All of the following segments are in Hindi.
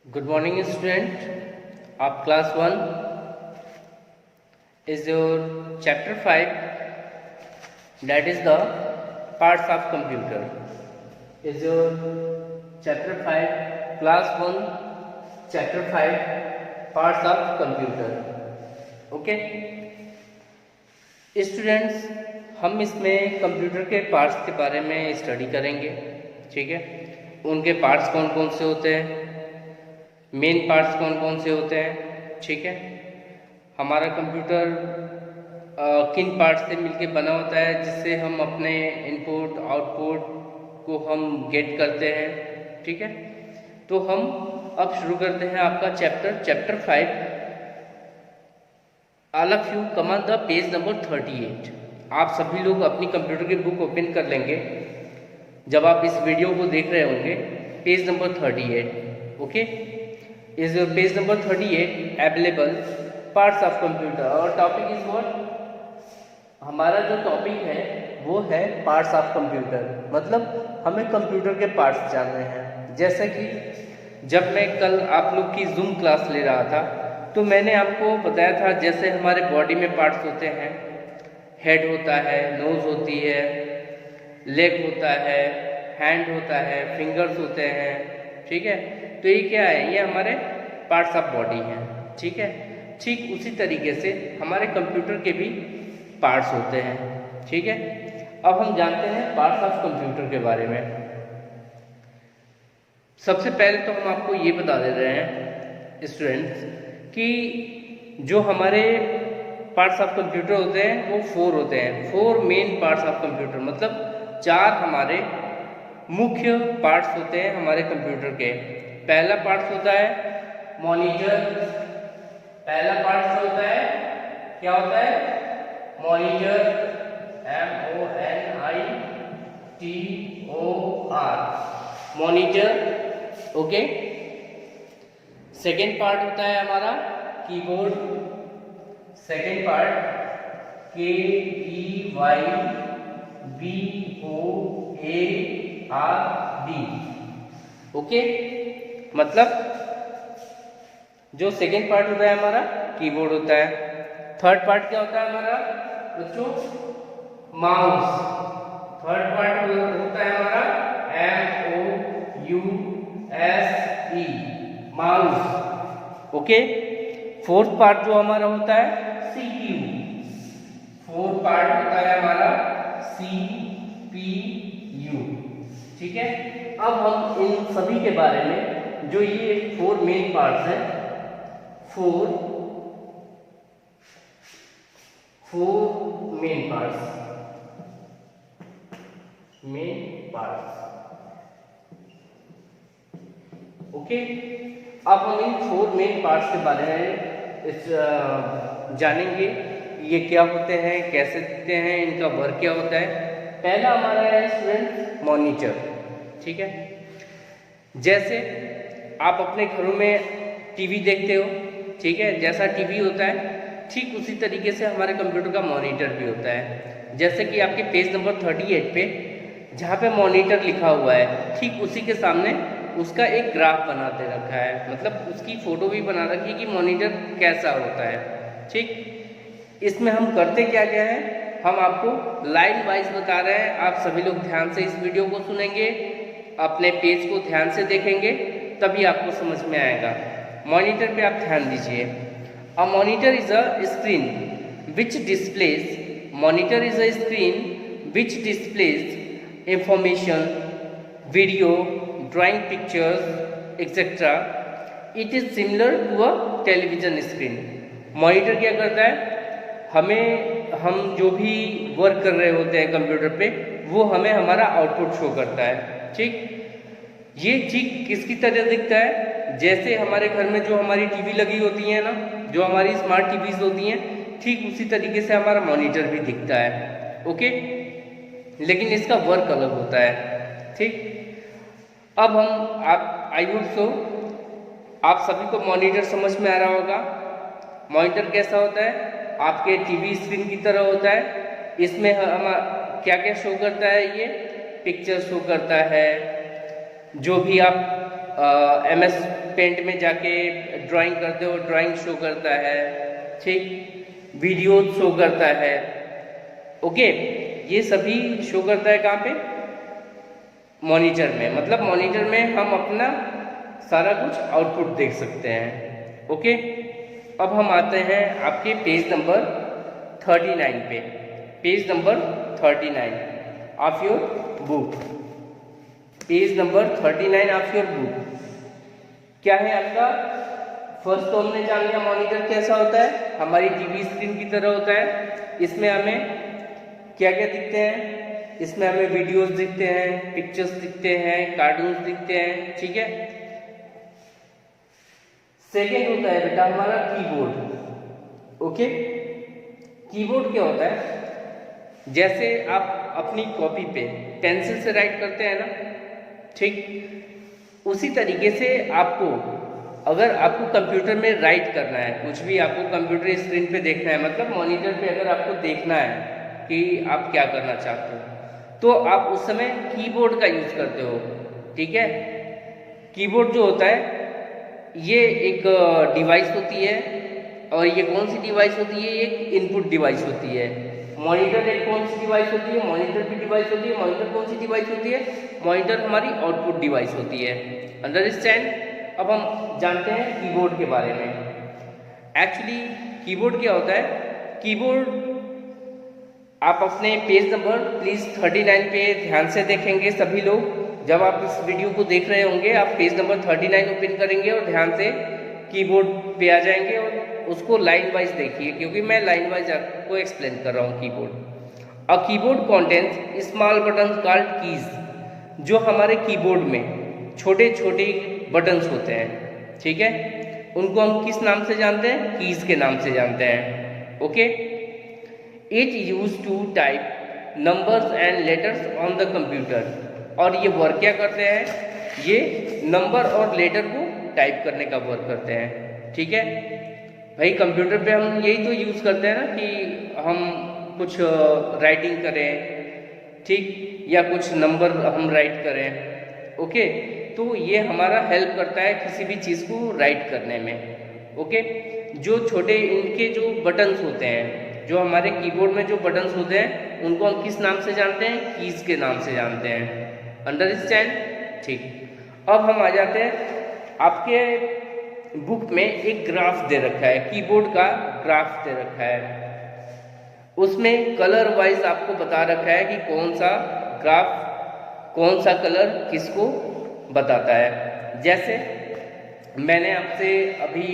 Good morning, student. Of class 1 is your chapter 5, that is the parts of computer. Is your chapter 5, class 1, chapter 5, parts of computer. Okay? Students, हम इसमें कंप्यूटर के पार्ट्स के बारे में स्टडी करेंगे. ठीक है, उनके पार्ट्स कौन कौन से होते हैं, मेन पार्ट्स कौन कौन से होते हैं. ठीक है, हमारा कंप्यूटर किन पार्ट्स से मिलके बना होता है जिससे हम अपने इनपुट आउटपुट को हम गेट करते हैं. ठीक है, तो हम अब शुरू करते हैं आपका chapter 5. All of you come on the page number 38. आप सभी लोग अपनी कंप्यूटर की बुक ओपन कर लेंगे जब आप इस वीडियो को देख रहे होंगे. Page number 38. Okay, is your page number 38 available parts of computer. और टॉपिक इज व्हाट, हमारा जो टॉपिक है वो है पार्ट्स ऑफ कंप्यूटर. मतलब हमें कंप्यूटर के पार्ट्स जानने हैं. जैसे कि जब मैं कल आप लोग की जूम क्लास ले रहा था तो मैंने आपको बताया था जैसे हमारे बॉडी में पार्ट्स होते हैं, हेड होता है, नोज होती है, लेग होता है, हैंड होता है, फिंगर्स होते हैं. ठीक है, तो ये क्या है, ये हमारे पार्ट्स ऑफ बॉडी हैं. ठीक है, ठीक उसी तरीके से हमारे कंप्यूटर के भी पार्ट्स होते हैं. ठीक है, अब हम जानते हैं पार्ट्स ऑफ कंप्यूटर के बारे में. सबसे पहले तो हम आपको ये बता दे रहे हैं स्टूडेंट्स कि जो हमारे पार्ट्स ऑफ कंप्यूटर होते हैं वो 4 होते हैं. 4 मेन पार्ट्स ऑफ कंप्यूटर, मतलब 4 हमारे मुख्य पार्ट्स होते हैं हमारे कंप्यूटर के. पहला पार्ट्स होता है मॉनिटर. पहला पार्ट्स होता है, क्या होता है, monitor. MONITOR, monitor. Okay, second part होता है हमारा keyboard. Second part KEYBOARD. Okay, मतलब जो सेकेंड पार्ट होता है हमारा कीबोर्ड होता है. थर्ड पार्ट क्या होता है हमारा बच्चों, माउस. थर्ड पार्ट होता है हमारा MOUSE, mouse. Okay, fourth part जो हमारा होता है CPU. फोर्थ पार्ट होता है हमारा CPU. ठीक है, अब हम इन सभी के बारे में, जो ये 4 मेन पार्ट्स हैं, 4 मेन पार्ट्स. ओके, अब हम इन 4 मेन पार्ट्स के बारे में जानेंगे. ये क्या होते हैं, कैसे दिखते हैं, इनका वर्क क्या होता है. पहला हमारा है स्टूडेंट मॉनिटर. ठीक है, जैसे आप अपने घरों में टीवी देखते हो. ठीक है, जैसा टीवी होता है ठीक उसी तरीके से हमारे कंप्यूटर का मॉनिटर भी होता है. जैसे कि आपके पेज नंबर 38 पे जहाँ पे मॉनिटर लिखा हुआ है, ठीक उसी के सामने उसका एक ग्राफ बना दे रखा है, मतलब उसकी फोटो भी बना रखी है कि मॉनिटर कैसा होता है. ठीक, इसमें हम करते क्या क्या है, हम आपको लाइन वाइज बता रहे हैं. आप सभी लोग ध्यान से इस वीडियो को सुनेंगे, अपने पेज को ध्यान से देखेंगे, तभी आपको समझ में आएगा. मॉनिटर पे आप ध्यान दीजिए. A monitor is a screen which displays, monitor is a screen which displays information, video, drawing pictures, etc. It is similar to a television screen. Monitor क्या करता है, हम जो भी वर्क कर रहे होते हैं कंप्यूटर पे वो हमें हमारा आउटपुट शो करता है. ठीक, ये ठीक किसकी तरह दिखता है, जैसे हमारे घर में जो हमारी टीवी लगी होती है ना, जो हमारी स्मार्ट टीवीज होती हैं, ठीक उसी तरीके से हमारा मॉनिटर भी दिखता है. ओके, लेकिन इसका वर्क अलग होता है. ठीक, अब हम आई वुड सो आप सभी को मॉनिटर समझ में आ रहा होगा. मॉनिटर कैसा होता है, आपके टीवी स्क्रीन की तरह होता है. इसमें हम क्या क्या शो करता है, ये पिक्चर शो करता है, जो भी आप MS पेंट में जाके ड्राइंग करते हो, ड्राइंग शो करता है, ठीक, वीडियो शो करता है, ओके, ये सभी शो करता है कहाँ पे, मॉनिटर में। मतलब मॉनिटर में हम अपना सारा कुछ आउटपुट देख सकते हैं, ओके। अब हम आते हैं आपके पेज नंबर 39 पे, page number 39 of your book, page number 39 of your book. क्या है आपका, फर्स्ट तो हमने जान लिया मॉनिटर कैसा होता है, हमारी टीवी स्क्रीन की तरह होता है। इसमें हमें क्या क्या दिखते हैं, इसमें हमें वीडियोस दिखते हैं, पिक्चर्स दिखते हैं, कार्टून्स दिखते हैं, ठीक है। सेकेंड होता है बेटा हमारा कीबोर्ड, ओके। कीबोर्ड क्या होता है, जैसे आप अपनी कॉपी पे पेंसिल से राइट करते हैं ना, ठीक, उसी तरीके से आपको, अगर आपको कंप्यूटर में राइट करना है, कुछ भी आपको कंप्यूटर स्क्रीन पे देखना है, मतलब मॉनिटर पे अगर आपको देखना है कि आप क्या करना चाहते हो, तो आप उस समय कीबोर्ड का यूज करते हो, ठीक है। कीबोर्ड जो होता है ये एक डिवाइस होती है, और ये कौन सी डिवाइस होती है, एक इनपुट डिवाइस होती है। मॉनिटर एक कौन सी डिवाइस होती है, मॉनिटर की डिवाइस होती है। मॉनिटर कौन सी डिवाइस होती है, मॉनिटर हमारी आउटपुट डिवाइस होती है, अंडरस्टैंड। अब हम जानते हैं कीबोर्ड के बारे में। एक्चुअली कीबोर्ड क्या होता है, कीबोर्ड आप अपने पेज नंबर प्लीज 39 पे ध्यान से देखेंगे सभी लोग। जब आप इस वीडियो को देख रहे होंगे, आप पेज नंबर 39 ओपन करेंगे और ध्यान से कीबोर्ड पे आ जाएंगे और उसको लाइन वाइज देखिए, क्योंकि मैं लाइन वाइज आपको एक्सप्लेन कर रहा हूँ keyboard. A keyboard contains small button called keys, जो हमारे कीबोर्ड में छोटे छोटे बटन्स होते हैं, ठीक है, उनको हम किस नाम से जानते हैं, कीज के नाम से जानते हैं, okay. It use to type numbers and letters on the computer, और ये वर्क क्या करते हैं, ये नंबर और लेटर को टाइप करने का वर्क करते हैं, ठीक है। भाई कंप्यूटर पे हम यही तो यूज करते हैं ना, कि हम कुछ राइटिंग करें, ठीक, या कुछ नंबर हम राइट करें, ओके। तो ये हमारा हेल्प करता है किसी भी चीज़ को राइट करने में, ओके। जो छोटे इनके जो बटन्स होते हैं, जो हमारे कीबोर्ड में जो बटन्स होते हैं, उनको हम किस नाम से जानते हैं, कीज के नाम से जानते हैं, अंडरस्टैंड, ठीक। अब हम आ जाते हैं, आपके बुक में एक ग्राफ दे रखा है, कीबोर्ड का ग्राफ दे रखा है, उसमें कलर वाइज आपको बता रखा है कि कौन सा ग्राफ कौन सा कलर किसको बताता है। जैसे मैंने आपसे अभी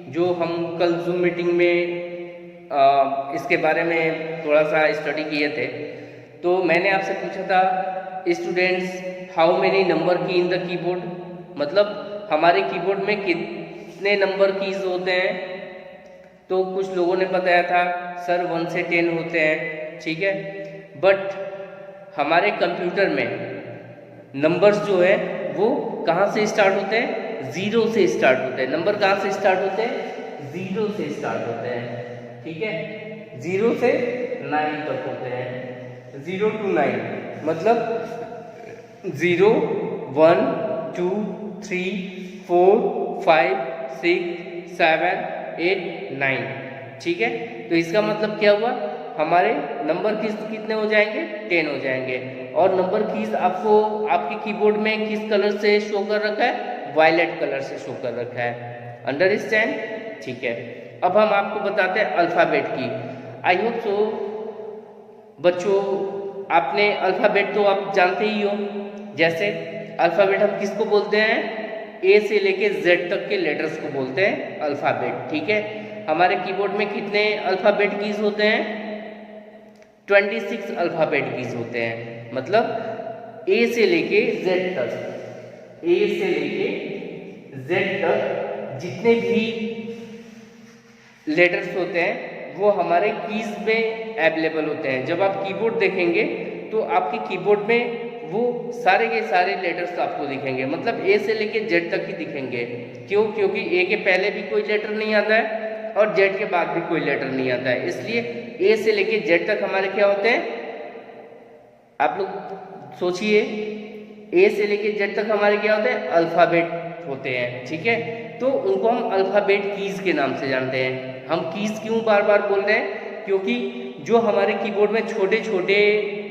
जो हम कल जूम मीटिंग में इसके बारे में थोड़ा सा स्टडी किए थे, तो मैंने आपसे पूछा था स्टूडेंट्स हाउ मेनी नंबर की इन द कीबोर्ड, मतलब हमारे कीबोर्ड में कितने नंबर कीज होते हैं। तो कुछ लोगों ने बताया था सर 1 से 10 होते हैं, ठीक है। बट हमारे कंप्यूटर में नंबर्स जो है वो कहाँ से स्टार्ट होते हैं, 0 से स्टार्ट होते हैं। नंबर कहाँ से स्टार्ट होते हैं, 0 से स्टार्ट होते हैं, ठीक है। 0 से 9 तक होते हैं, 0 to 9, मतलब 0 1 2 3 4 5 6 7 8 9, ठीक है। तो इसका मतलब क्या हुआ, हमारे नंबर कीज कितने हो जाएंगे, 10 हो जाएंगे। और नंबर कीज आपको आपके कीबोर्ड में किस कलर से शो कर रखा है, वायलेट कलर से शो कर रखा है, अंडरस्टैंड, ठीक है। अब हम आपको बताते हैं अल्फ़ाबेट की। आई होप सो बच्चों आपने अल्फ़ाबेट तो आप जानते ही हो। जैसे अल्फ़ाबेट हम किसको बोलते हैं, ए से लेके जेड तक के लेटर्स को बोलते हैं अल्फ़ाबेट, ठीक है। हमारे कीबोर्ड में कितने अल्फ़ाबेट कीज होते हैं, 26 अल्फ़ाबेट कीज होते हैं। मतलब ए से लेके जेड तक, ए से लेके जेड तक जितने भी लेटर्स होते हैं वो हमारे कीज में अवेलेबल होते हैं। जब आप कीबोर्ड देखेंगे तो आपके कीबोर्ड में वो सारे के सारे लेटर्स आपको दिखेंगे, मतलब ए से लेके जेड तक ही दिखेंगे। क्यों, क्योंकि ए के पहले भी कोई लेटर नहीं आता है और जेड के बाद भी कोई लेटर नहीं आता है, इसलिए ए से लेके जेड तक हमारे क्या होते हैं, आप लोग सोचिए, ए से लेके जेड तक हमारे क्या होते हैं, अल्फ़ाबेट होते हैं, ठीक है। तो उनको हम अल्फ़ाबेट कीज़ के नाम से जानते हैं। हम कीज़ क्यों बार बार बोल रहे हैं, क्योंकि जो हमारे कीबोर्ड में छोटे छोटे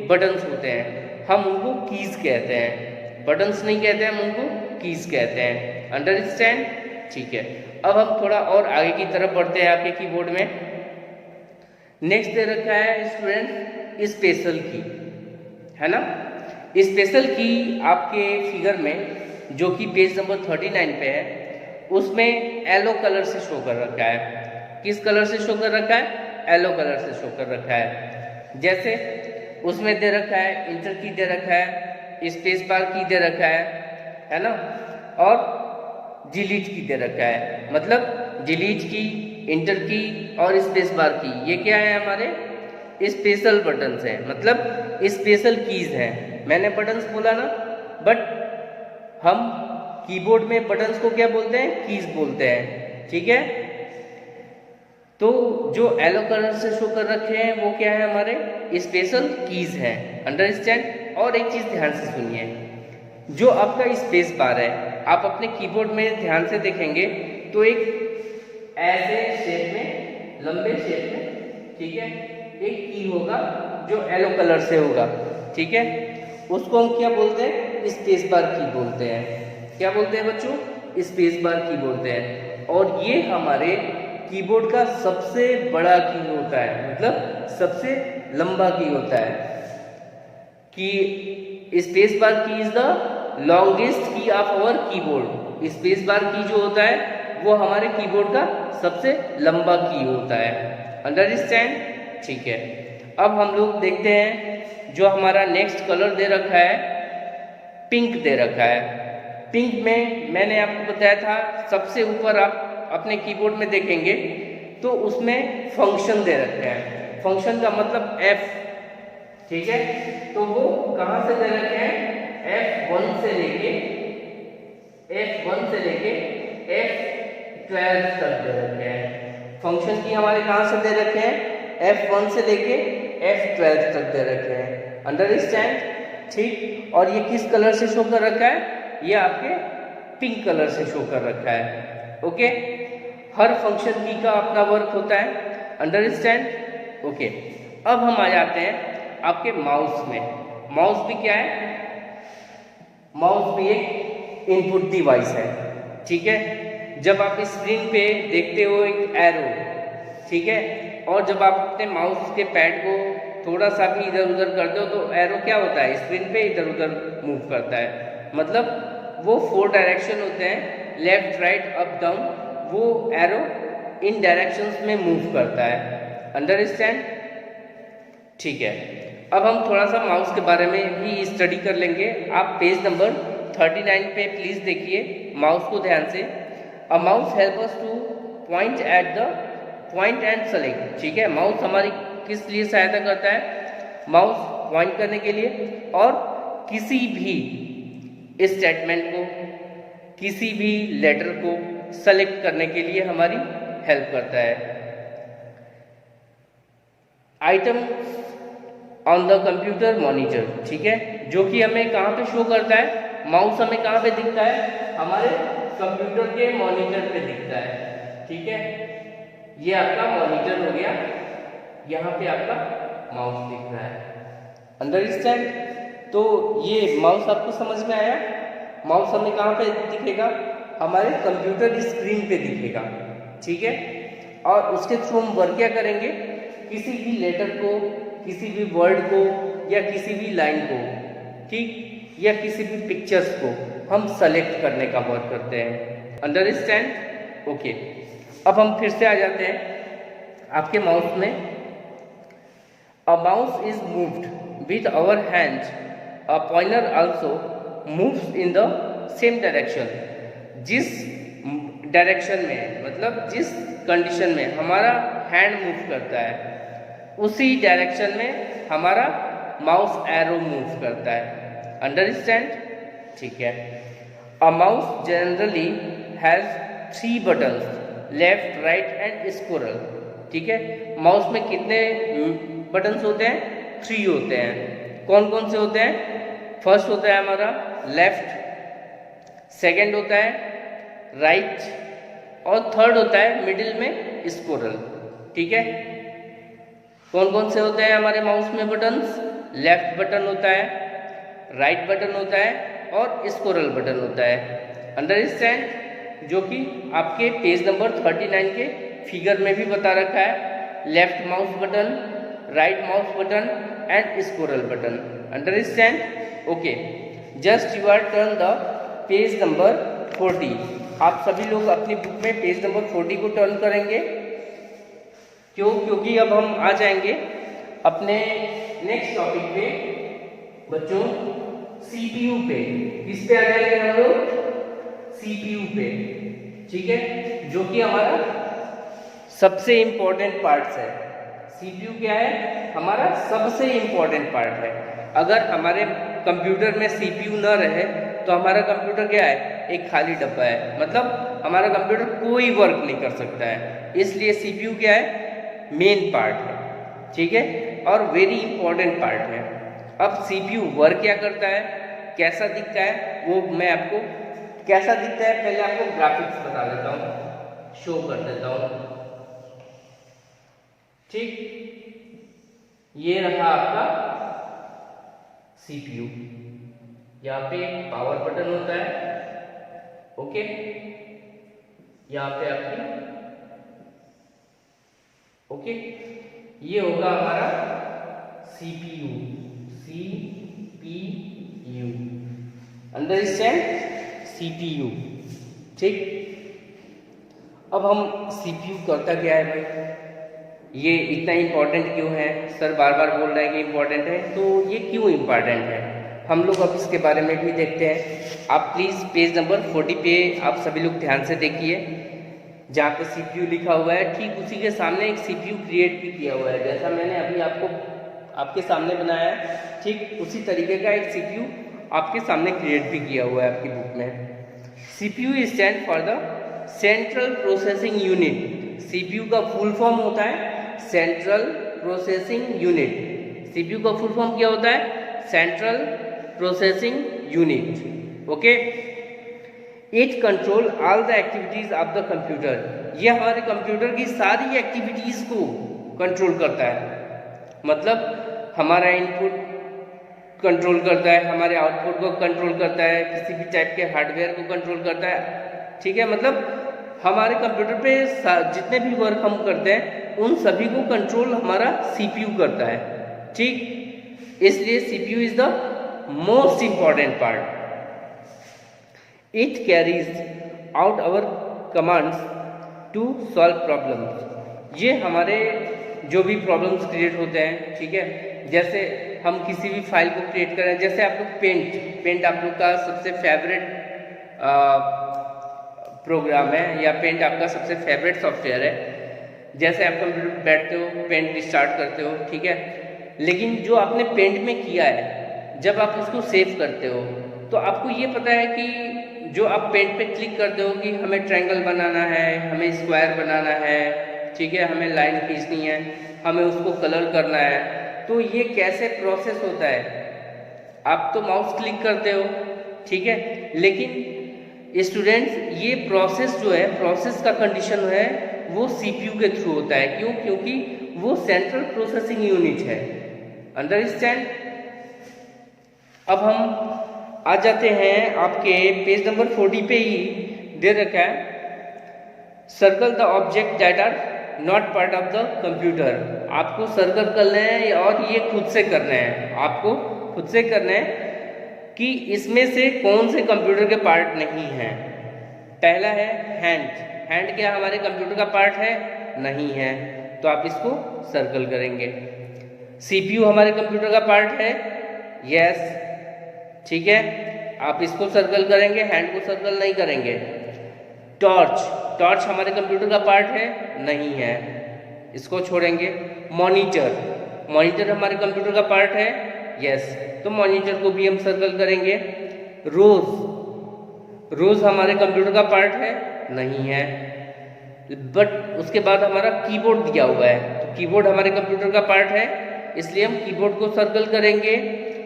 बटन्स होते हैं हम उनको कीज़ कहते हैं, बटन्स नहीं कहते हैं, हम उनको कीज़ कहते हैं। अंडरस्टैंड, ठीक है। अब हम थोड़ा और आगे की तरफ बढ़ते हैं आपके कीबोर्ड में। नेक्स्ट दे रखा है स्टूडेंट स्पेशल की, है ना। स्पेशल की आपके फिगर में जो कि पेज नंबर 39 पे है, उसमें येलो कलर से शो कर रखा है। किस कलर से शो कर रखा है, येलो कलर से शो कर रखा है। जैसे उसमें दे रखा है इंटर की दे रखा है, स्पेस बार की दे रखा है ना, और डिलीट की दे रखा है। मतलब डिलीट की, इंटर की और स्पेस बार की, ये क्या है, हमारे स्पेशल बटन्स हैं, मतलब स्पेशल कीज हैं। मैंने बटन्स बोला ना, बट हम कीबोर्ड में बटन्स को क्या बोलते हैं, कीज बोलते हैं, ठीक है। तो जो येलो कलर से शो कर रखे हैं वो क्या है, हमारे स्पेशल कीज हैं। अंडरस्टैंड। और एक चीज ध्यान से सुनिए, जो आपका स्पेस बार है, आप अपने कीबोर्ड में ध्यान से देखेंगे तो एक ऐसे शेप में, लंबे शेप में, ठीक है, एक की होगा जो येलो कलर से होगा, ठीक है। उसको हम क्या बोलते हैं, स्पेस बार की बोलते हैं। क्या बोलते हैं बच्चों, स्पेस बार की बोलते हैं। और ये हमारे कीबोर्ड का सबसे बड़ा की होता है, मतलब सबसे लंबा की होता है। कि space bar key is the longest key of our keyboard. Space bar key जो होता है वो हमारे कीबोर्ड का सबसे लंबा की होता है। अंडरस्टैंड, ठीक है। अब हम लोग देखते हैं जो हमारा नेक्स्ट कलर दे रखा है, पिंक दे रखा है। पिंक में मैंने आपको बताया था, सबसे ऊपर आप अपने कीबोर्ड में देखेंगे तो उसमें फंक्शन दे रखे हैं। फंक्शन का मतलब F, ठीक है। तो वो कहां से दे रखे हैं, F1 से लेके F12 तक दे रखे हैं। फंक्शन की हमारे कहां से दे रखे हैं, F1 से लेके F12 तक दे रखे हैं। अंडरस्टैंड, ठीक। और ये किस कलर से शो कर रखा है, ये आपके पिंक कलर से शो कर रखा है। ओके, हर फंक्शन की का अपना वर्क होता है। Understand, okay. अब हम आ जाते हैं आपके माउस में। माउस भी क्या है, माउस भी एक इनपुट डिवाइस है, ठीक है। जब आप स्क्रीन पे देखते हो एक एरो, ठीक है, और जब आप अपने माउस के पैड को थोड़ा सा भी इधर उधर करते हो तो एरो क्या होता है, स्क्रीन पे इधर उधर मूव करता है। मतलब वो 4 डायरेक्शन होते हैं, लेफ्ट राइट अप डाउन, वो एरो इन डायरेक्शंस में मूव करता है। अंडरस्टैंड, ठीक है। अब हम थोड़ा सा माउस के बारे में भी स्टडी कर लेंगे। आप पेज नंबर 39 पे प्लीज देखिए माउस को ध्यान से। A mouse help us two point at the point and select, ठीक है। माउस हमारी किस लिए सहायता करता है, माउस पॉइंट करने के लिए और किसी भी स्टेटमेंट को, किसी भी लेटर को सेलेक्ट करने के लिए हमारी हेल्प करता है। Item on the computer monitor, ठीक है, जो कि हमें कहाँ पे शो करता है, माउस हमें कहाँ पे दिखता है, हमारे कंप्यूटर के मॉनिटर पे दिखता है, ठीक है। ये आपका मॉनिटर हो गया, यहाँ पे आपका माउस दिख रहा है। अंडरस्टैंड, तो ये माउस आपको समझ में आया। माउस हमें कहाँ पे दिखेगा, हमारे कंप्यूटर स्क्रीन पे दिखेगा, ठीक है। और उसके थ्रू हम वर्क क्या करेंगे, किसी भी लेटर को, किसी भी वर्ड को या किसी भी लाइन को, ठीक, या किसी भी पिक्चर्स को हम सेलेक्ट करने का वर्क करते हैं। Understand, okay. अब हम फिर से आ जाते हैं आपके माउस में। A mouse is moved with our hand, a pointer also moves in the same direction. जिस डायरेक्शन में, मतलब जिस कंडीशन में हमारा हैंड मूव करता है उसी डायरेक्शन में हमारा माउस एरो मूव करता है। अंडरस्टैंड, ठीक है। A mouse generally has 3 buttons, left right and scroll, ठीक है। माउस में कितने बटन्स होते हैं, 3 होते हैं। कौन कौन से होते हैं, फर्स्ट होता है हमारा लेफ्ट, सेकंड होता है राइट, और थर्ड होता है मिडिल में स्क्रोल। ठीक है, कौन कौन से होते हैं हमारे माउस में बटन्स? लेफ्ट बटन होता है, राइट बटन होता है, और स्क्रोल बटन होता है। अंडरस्टैंड? जो कि आपके पेज नंबर 39 के फिगर में भी बता रखा है। Left mouse button, right mouse button and scroll button. Understand? Okay, just you are turn the page number 40। आप सभी लोग अपनी बुक में पेज नंबर 40 को टर्न करेंगे। क्यों? क्योंकि अब हम आ जाएंगे अपने नेक्स्ट टॉपिक पे बच्चों, सीपीयू पे। किस पे आ जाएंगे हम लोग? सीपीयू पे। ठीक है, जो कि हमारा सबसे इंपॉर्टेंट पार्ट है। सीपीयू क्या है? हमारा सबसे इंपॉर्टेंट पार्ट है। अगर हमारे कंप्यूटर में सीपीयू न रहे तो हमारा कंप्यूटर क्या है? एक खाली डब्बा है, मतलब हमारा कंप्यूटर कोई वर्क नहीं कर सकता है। इसलिए सीपीयू क्या है? मेन पार्ट है। ठीक है, और वेरी इंपॉर्टेंट पार्ट है। अब सीपीयू वर्क क्या करता है, कैसा दिखता है, वो मैं आपको कैसा दिखता है पहले आपको ग्राफिक्स बता देता हूँ, शो कर देता हूँ। ठीक, ये रहा आपका सीपीयू। यहाँ पे पावर बटन होता है, ओके, यहाँ पे आपकी ओके, ये होगा हमारा सीपीयू। CPU, understand? सीपीयू। ठीक, अब हम सीपीयू करता क्या है भाई, ये इतना इम्पोर्टेंट क्यों है? सर बार बार बोल रहे हैं कि इम्पोर्टेंट है, तो ये क्यों इम्पोर्टेंट है हम लोग अब इसके बारे में भी देखते हैं। आप प्लीज़ पेज नंबर 40 पे आप सभी लोग ध्यान से देखिए, जहाँ पे सीपीयू लिखा हुआ है ठीक उसी के सामने एक सीपीयू क्रिएट भी किया हुआ है, जैसा मैंने अभी आपको आपके सामने बनाया है, ठीक उसी तरीके का एक सीपीयू आपके सामने क्रिएट भी किया हुआ है आपकी बुक में। CPU stand for the central processing unit. CPU का फुल फॉर्म होता है सेंट्रल प्रोसेसिंग यूनिट। सीपीयू का फुल फॉर्म क्या होता है? Central processing unit. Okay, it control all the activities of the computer. ये हमारे कंप्यूटर की सारी एक्टिविटीज को कंट्रोल करता है, मतलब हमारा इनपुट कंट्रोल करता है, हमारे आउटपुट को कंट्रोल करता है, किसी भी टाइप के हार्डवेयर को कंट्रोल करता है। ठीक है, मतलब हमारे कंप्यूटर पे जितने भी वर्क हम करते हैं उन सभी को कंट्रोल हमारा सीपीयू करता है। ठीक, इसलिए CPU is the most important part. It carries out our commands to solve problems. ये हमारे जो भी प्रॉब्लम्स क्रिएट होते हैं, ठीक है, जैसे हम किसी भी फाइल को क्रिएट करें, जैसे आप लोग पेंट आप लोग का सबसे फेवरेट प्रोग्राम है, या पेंट आपका सबसे फेवरेट सॉफ्टवेयर है। जैसे आप कंप्यूटर पर बैठते हो, पेंट स्टार्ट करते हो, ठीक है, लेकिन जो आपने पेंट में किया है जब आप उसको सेव करते हो तो आपको ये पता है कि जो आप पेंट पे क्लिक करते हो कि हमें ट्रायंगल बनाना है, हमें स्क्वायर बनाना है, ठीक है, हमें लाइन खींचनी है, हमें उसको कलर करना है, तो ये कैसे प्रोसेस होता है? आप तो माउस क्लिक करते हो, ठीक है, लेकिन स्टूडेंट्स ये प्रोसेस जो है, प्रोसेस का कंडीशन है वो सीपीयू के थ्रू होता है। क्यों? क्योंकि वो सेंट्रल प्रोसेसिंग यूनिट है। अंडरस्टैंड? अब हम आ जाते हैं आपके पेज नंबर 40 पे ही दे रखा है, circle the object that are not part of the computer. आपको सर्कल करना है और ये खुद से करना है, आपको खुद से करना है कि इसमें से कौन से कंप्यूटर के पार्ट नहीं हैं। पहला है हैंड। हैंड क्या हमारे कंप्यूटर का पार्ट है? नहीं है, तो आप इसको सर्कल करेंगे। सीपीयू हमारे कंप्यूटर का पार्ट है? यस, ठीक है, आप इसको सर्कल करेंगे, हैंड को सर्कल नहीं करेंगे। टॉर्च हमारे कंप्यूटर का पार्ट है? नहीं है, इसको छोड़ेंगे। मॉनिटर हमारे कंप्यूटर का पार्ट है? यस, तो मॉनिटर को भी हम सर्कल करेंगे। रोज हमारे कंप्यूटर का पार्ट है? नहीं है, बट उसके बाद हमारा कीबोर्ड दिया हुआ है, तो कीबोर्ड हमारे कंप्यूटर का पार्ट है, इसलिए हम कीबोर्ड को सर्कल करेंगे।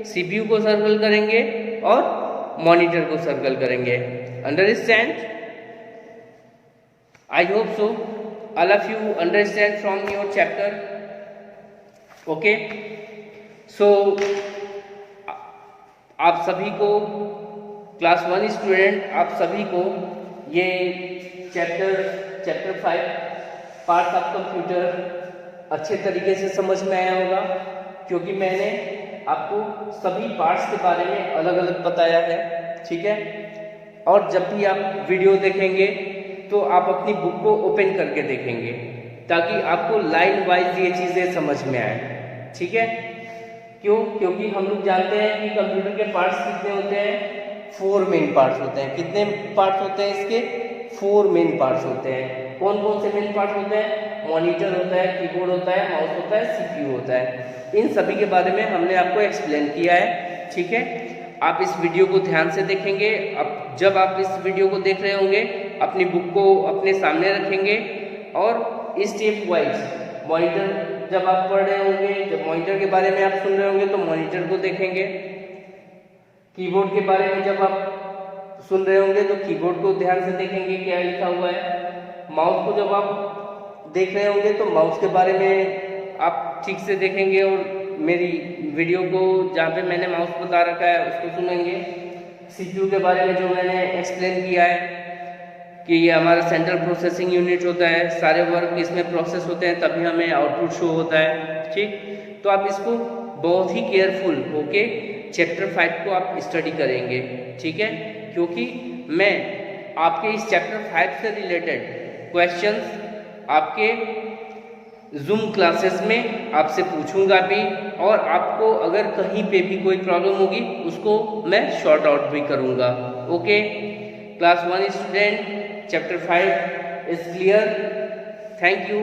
CPU को सर्कल करेंगे और मॉनिटर को सर्कल करेंगे। Understand? I hope so all of you understand from your chapter. Okay, so आप सभी को, क्लास 1 स्टूडेंट, आप सभी को ये चैप्टर 5 पार्ट्स ऑफ कंप्यूटर अच्छे तरीके से समझ में आया होगा, क्योंकि मैंने आपको सभी पार्ट्स के बारे में अलग अलग बताया है। ठीक है, और जब भी आप वीडियो देखेंगे तो आप अपनी बुक को ओपन करके देखेंगे, ताकि आपको लाइन वाइज ये चीज़ें समझ में आए। ठीक है, क्यों? क्योंकि हम लोग जानते हैं कि कंप्यूटर के पार्ट्स कितने होते हैं, 4 मेन पार्ट्स होते हैं। कितने पार्ट्स होते हैं इसके? 4 मेन पार्ट्स होते हैं। कौन कौन से मेन पार्ट्स होते हैं? मॉनिटर होता है, कीबोर्ड होता है, माउस होता है, CPU होता है। इन सभी के बारे में हमने आपको एक्सप्लेन किया है। ठीक है, आप इस वीडियो को ध्यान से देखेंगे। अब जब आप इस वीडियो को देख रहे होंगे, अपनी बुक को अपने सामने रखेंगे और स्टेप वाइज मॉनिटर जब आप पढ़ रहे होंगे, जब मॉनिटर के बारे में आप सुन रहे होंगे तो मॉनिटर को देखेंगे। कीबोर्ड के बारे में जब आप सुन रहे होंगे तो कीबोर्ड को ध्यान से देखेंगे क्या लिखा हुआ है। माउस को जब आप देख रहे होंगे तो माउस के बारे में आप ठीक से देखेंगे और मेरी वीडियो को जहाँ पे मैंने माउस बता रखा है उसको सुनेंगे। CPU के बारे में जो मैंने एक्सप्लेन किया है कि ये हमारा सेंट्रल प्रोसेसिंग यूनिट होता है, सारे वर्क इसमें प्रोसेस होते हैं, तभी हमें आउटपुट शो होता है। ठीक, तो आप इसको बहुत ही केयरफुल होके चैप्टर 5 को आप स्टडी करेंगे। ठीक है, क्योंकि मैं आपके इस चैप्टर 5 से रिलेटेड क्वेश्चंस आपके जूम क्लासेस में आपसे पूछूंगा भी, और आपको अगर कहीं पे भी कोई प्रॉब्लम होगी उसको मैं शॉर्ट आउट भी करूंगा। Okay, class 1 student, chapter 5 is clear. Thank you.